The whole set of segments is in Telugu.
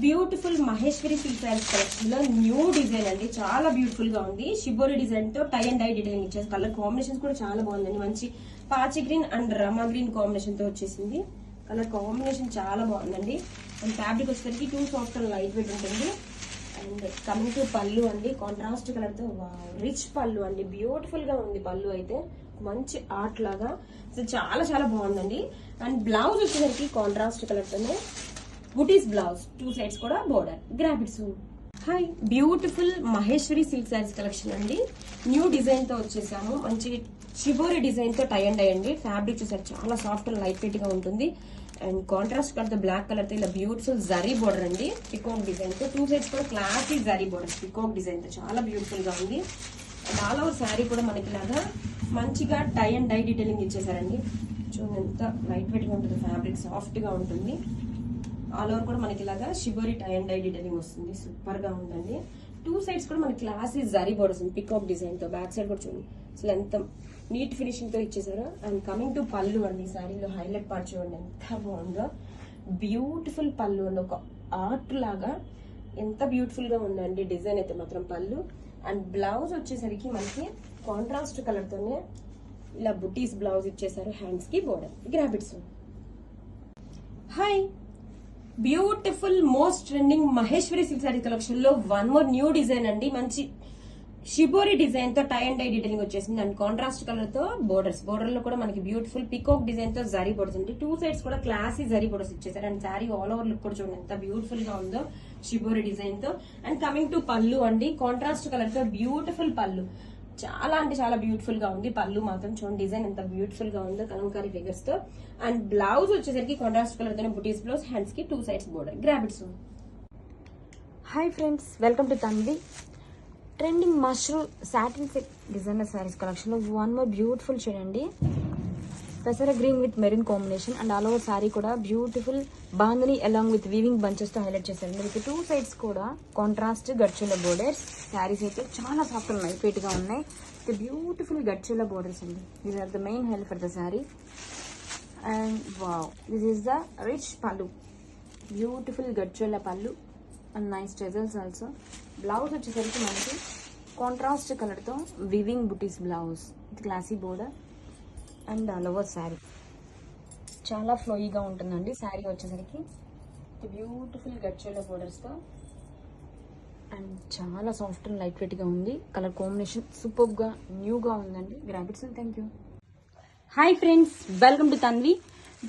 Beautiful Maheshwari silk saris collection లో న్యూ డిజైన్ అండి. చాలా బ్యూటిఫుల్ గా ఉంది. షిబోరి డిజైన్ తో టై అండ్ డై డిజైన్ ఇచ్చారు. కలర్ కాంబినేషన్స్ కూడా చాలా బాగుందండి. మంచి పాచి green and Rama green combination తో వచ్చేసింది. కలర్ కాంబినేషన్ చాలా బాగుందండి. అండ్ ఫ్యాబ్రిక్ వచ్చేసరికి two soft and light weight ఉంటుంది. అండ్ కమింగ్ టు పళ్ళు అండి, కాంట్రాస్ట్ కలర్ తో రిచ్ పళ్ళు అండి. బ్యూటిఫుల్ గా ఉంది పళ్ళు అయితే, మంచి ఆర్ట్ లాగా చాలా చాలా బాగుందండి. అండ్ బ్లౌజ్ వచ్చేసరికి కాంట్రాస్ట్ కలర్ తోనే బుటీస్ బ్లౌజ్, టూ సైడ్స్ కూడా border. Grab it soon. Hi, beautiful Maheshwari silk saris collection అండి. న్యూ డిజైన్ తో వచ్చేసాము. మంచి షిబోరి డిజైన్ తో టై అండ్ అయ్యండి. ఫ్యాబ్రిక్ చూసారు చాలా సాఫ్ట్ అండ్ లైట్ వెయిట్ గా ఉంటుంది. అండ్ కాంట్రాస్ట్ కలర్ తో బ్లాక్ కలర్ తో ఇలా బ్యూటిఫుల్ జరీ బోర్డర్ అండి. పికాక్ డిజైన్ తో టూ సైడ్స్ కూడా classic zari border peacock design తో చాలా బ్యూటిఫుల్ గా ఉంది. అండ్ ఆల్ ఓవర్ శారీ కూడా మనకి ఇలాగా మంచిగా టై అండ్ డై డీటెయిలింగ్ ఇచ్చేసారండి. చూడండి ఎంత లైట్ వెయిట్ గా ఉంటుంది. ఫ్యాబ్రిక్ సాఫ్ట్ గా ఉంటుంది. ఆల్ ఓవర్ కూడా మనకి ఇలాగా shibori tie and dye detailing వస్తుంది. సూపర్ గా ఉందండి. టూ సైడ్స్ కూడా మనకి classic zari borders peacock design తో. బ్యాక్ సైడ్ కూడా చూడండి అసలు ఎంత నీట్ ఫినిషింగ్ తో ఇచ్చేసారు. అండ్ కమింగ్ టు పళ్ళు అండి. శారీలో హైలైట్ పార్ట్ చూడండి ఎంత బాగుందో. బ్యూటిఫుల్ పళ్ళు అండి. ఒక ఆర్ట్ లాగా ఎంత బ్యూటిఫుల్ గా ఉందండి డిజైన్ అయితే మాత్రం పళ్ళు. అండ్ బ్లౌజ్ వచ్చేసరికి మనకి కాంట్రాస్ట్ కలర్ తోనే ఇలా బుటీస్ బ్లౌజ్ ఇచ్చేసారు. హ్యాండ్స్ కి border. Grab its. Hi, beautiful most trending Maheshwari silk sari collection లో వన్ మోర్ న్యూ డిజైన్ అండి. మంచి షిబోరి డిజైన్ తో టై అండ్ డై డీటెయిలింగ్ వచ్చేసింది. అండ్ కాంట్రాస్ట్ కలర్ తో బోర్డర్స్. బోర్డర్ లో కూడా మనకి బ్యూటిఫుల్ పికాక్ డిజైన్ తో జరీ బోర్డర్స్ అండి. టూ సైడ్స్ కూడా క్లాసీ జరీ బోర్డర్స్ ఇచ్చేసారు. And sari all over look కూడా చూడండి ఎంత బ్యూటిఫుల్ గా ఉందో షిబోరి డిజైన్ తో. అండ్ కమింగ్ టు పళ్ళు అండి, కాంట్రాస్ట్ కలర్ తో బ్యూటిఫుల్ పళ్ళు. చాలా అంటే చాలా బ్యూటిఫుల్ గా ఉంది పళ్ళు మాత్రం. చూడండి డిజైన్ ఎంత బ్యూటిఫుల్ గా ఉందో కలంకారీ ఫిగర్స్ తో. అండ్ బ్లౌజ్ వచ్చేసరికి కాంట్రాస్ట్ కలర్ తోనే బుటీస్ బ్లౌజ్, హ్యాండ్స్ కి two sides border. Grab its. Hi friends, welcome to Tanvi. Trending mushroom satin silk designer saris collection లో వన్ మోర్ బ్యూటిఫుల్ షేడ్ అండి. పెసర green with maroon combination. And all over sari కూడా beautiful bandhani along with weaving bunches తో హైలైట్ చేశారు. మీకు టూ సైడ్స్ కూడా కాంట్రాస్ట్ గడ్చుల బోర్డర్స్. శారీస్ అయితే చాలా సాఫ్ట్ అండ్ లైట్ వెయిట్ గా ఉన్నాయి. బ్యూటిఫుల్ గడ్చుల బోర్డర్స్ అండి. These are the main highlight for the sari. And wow, this is the rich pallu. Beautiful గడ్చుల pallu and nice tassels also. Blouse వచ్చేసరికి మనకి కాంట్రాస్ట్ కలర్ తో weaving butis blouse with classy border. And all over sari చాలా ఫ్లోయిగా ఉంటుందండి. శారీ వచ్చేసరికి బ్యూటిఫుల్ గడ్చుల బోర్డర్స్ తో అండ్ చాలా సాఫ్ట్ అండ్ లైట్ వెయిట్ గా ఉంది. కలర్ కాంబినేషన్ సూపర్ గా న్యూ గా ఉందండి. గ్రాబిట్స్. Thank you. Hi friends, welcome to Tanvi.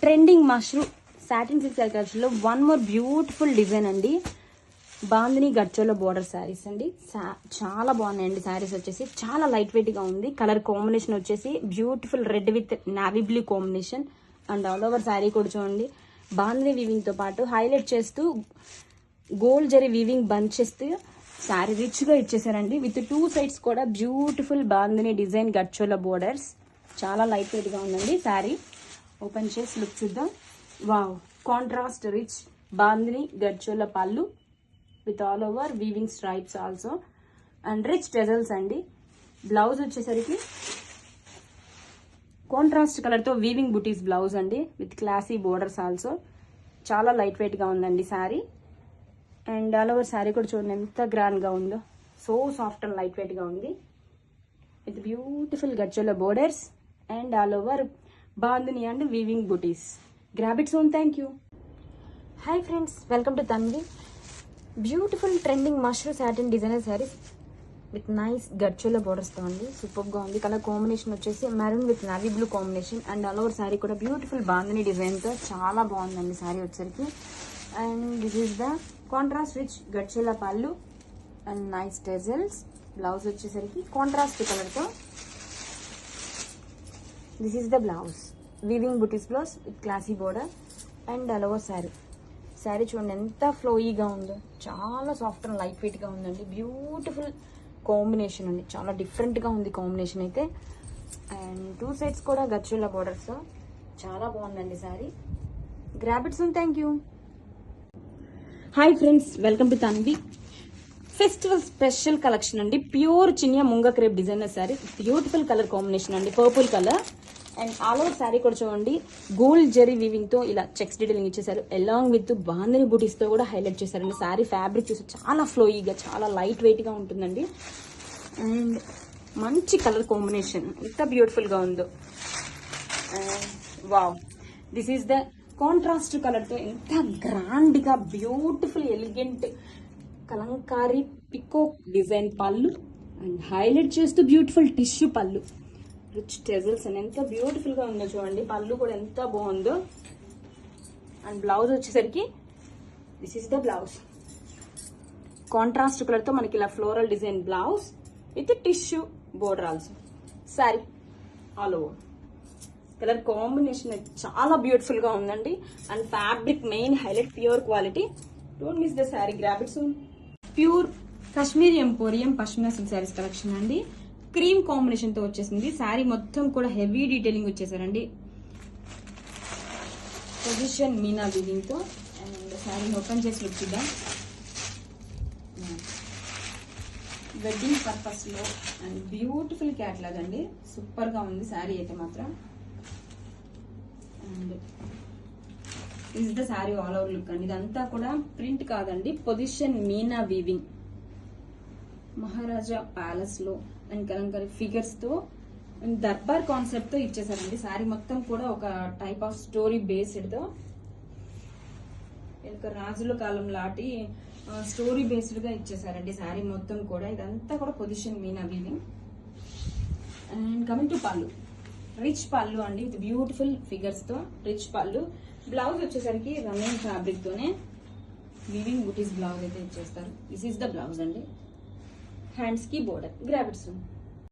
Trending mushroom satin silk sari collection లో వన్ మోర్ బ్యూటిఫుల్ డిజైన్ అండి. బాందిని గడ్చోలో బోర్డర్ శారీస్ అండి. చాలా బాగున్నాయండి శారీస్ వచ్చేసి. చాలా లైట్ వెయిట్ గా ఉంది. కలర్ కాంబినేషన్ వచ్చేసి beautiful red with navy blue combination. And all over sari కూడా చూడండి బాందిని వీవింగ్ తో పాటు హైలైట్ చేస్తూ గోల్డ్ జరీ వీవింగ్ బంచ్ చేస్తూ శారీ రిచ్ గా ఇచ్చేసారండి. విత్ టూ సైడ్స్ కూడా బ్యూటిఫుల్ బాందిని డిజైన్ గడ్చోల బోర్డర్స్. చాలా లైట్ వెయిట్ గా ఉందండి శారీ. ఓపెన్ చేసి లుక్ చూద్దాం. వావ్, కాంట్రాస్ట్ రిచ్ బాందిని గడ్చోల పళ్ళు with all over weaving stripes also and rich టెజల్స్ అండి. బ్లౌజ్ వచ్చేసరికి కాంట్రాస్ట్ కలర్ తో వీవింగ్ బుటీస్ బ్లౌజ్ అండి విత్ క్లాసీ బోర్డర్స్ ఆల్సో. చాలా లైట్ వెయిట్ గా ఉందండి sari. And all over sari కూడా చూడండి ఎంత గ్రాండ్ గా ఉందో. So soft and light weight గా ఉంది విత్ బ్యూటిఫుల్ గడ్చోల borders and all over bandhani and weaving butis. Grab it soon. Thank you. Hi friends, welcome to Tanvi. Beautiful trending mushroom satin designer saris with nice గడ్చోల బోర్డర్స్ తో అండి. సూపర్ గా ఉంది. కలర్ కాంబినేషన్ వచ్చేసి maroon with navy blue combination. And all over sari కూడా బ్యూటిఫుల్ బాందిని డిజైన్ తో చాలా బాగుందండి శారీ వచ్చేసరికి. And this is the contrast rich గడ్చోల పళ్ళు అండ్ నైస్ టెజల్స్. బ్లౌజ్ వచ్చేసరికి కాంట్రాస్ట్ కలర్ తో this is the blouse weaving butis blouse with classy border. And all over sari చూడండి ఎంత ఫ్లోయిగా ఉందో. చాలా సాఫ్ట్ అండ్ లైట్ వెయిట్ గా ఉందండి. బ్యూటిఫుల్ కాంబినేషన్ అండి. చాలా డిఫరెంట్ గా ఉంది కాంబినేషన్ అయితే. అండ్ టూ సైడ్స్ కూడా గచ్చుల బోర్డర్స్ తో చాలా బాగుందండి sari. Grab its. Thank you. Hi friends, welcome to Tanvi. Festival special collection అండి. ప్యూర్ చినియా ముంగ crepe designer sari. Beautiful colour combination అండి. Purple colour and all over sari కూడా చూడండి గోల్డ్ జరీ వీవింగ్ తో ఇలా చెక్స్ డీటెయిలింగ్ ఇచ్చేసారు. అలాంగ్ విత్ బాందని బూటీస్ తో కూడా హైలైట్ చేశారండి. శారీ ఫ్యాబ్రిక్ చూసి చాలా ఫ్లోయీగా చాలా లైట్ వెయిట్ గా ఉంటుందండి. అండ్ మంచి కలర్ కాంబినేషన్ ఎంత బ్యూటిఫుల్ గా ఉందో. Wow, this is the contrast colour తో ఎంత గ్రాండ్ గా beautiful elegant Kalamkari peacock design పళ్ళు అండ్ హైలైట్ చేస్తూ బ్యూటిఫుల్ టిష్యూ పళ్ళు, రిచ్ టెజల్స్ అని ఎంత బ్యూటిఫుల్ గా ఉందో చూడండి. పళ్ళు కూడా ఎంత బాగుందో. అండ్ బ్లౌజ్ వచ్చేసరికి this is the blouse. Contrast colour తో మనకి ఇలా floral design blouse with tissue border also. Sari all over colour combination చాలా బ్యూటిఫుల్ గా ఉందండి. అండ్ fabric main highlight pure quality. Don't miss the sari, grab it soon. Pure Kashmiri emporium pashmina silk saris collection అండి. క్రీమ్ కాంబినేషన్ తో వచ్చేసింది. శారీ మొత్తం కూడా హెవీ డీటెయిలింగ్ వచ్చేసారండి. పొజిషన్ మీనా వీవింగ్ తో. అండ్ శారీ ఓపెన్ చేసి లుక్ చూద్దాం. వెడ్డింగ్ పర్పస్ లో అండ్ బ్యూటిఫుల్ క్యాట్లాగ్ అండి. సూపర్ గా ఉంది శారీ అయితే మాత్రం. And this is the sari all over look అండి. ఇదంతా కూడా ప్రింట్ కాదండి, పొజిషన్ మీనా వీవింగ్ మహారాజా ప్యాలెస్ లో అండ్ కలంకారీ ఫిగర్స్ తో అండ్ దర్బార్ కాన్సెప్ట్ తో ఇచ్చేసారండి. శారీ మొత్తం కూడా ఒక టైప్ ఆఫ్ స్టోరీ బేస్డ్ తో ఒక రాజుల కాలం లాంటి స్టోరీ బేస్డ్ గా ఇచ్చేసారండి శారీ మొత్తం కూడా. ఇదంతా కూడా పొజిషన్ మీనా వీవింగ్. అండ్ కమింగ్ టు పళ్ళు, రిచ్ పళ్ళు అండి విత్ బ్యూటిఫుల్ ఫిగర్స్ తో రిచ్ పళ్ళు. బ్లౌజ్ వచ్చేసరికి రన్నింగ్ ఫ్యాబ్రిక్ తోనే వీవింగ్ బుటీస్ బ్లౌజ్ అయితే ఇచ్చేస్తారు. దిస్ ఈస్ ద బ్లౌజ్ అండి. హ్యాండ్స్ కి బోర్డర్, గ్రాబ్ ఇట్ సూన్.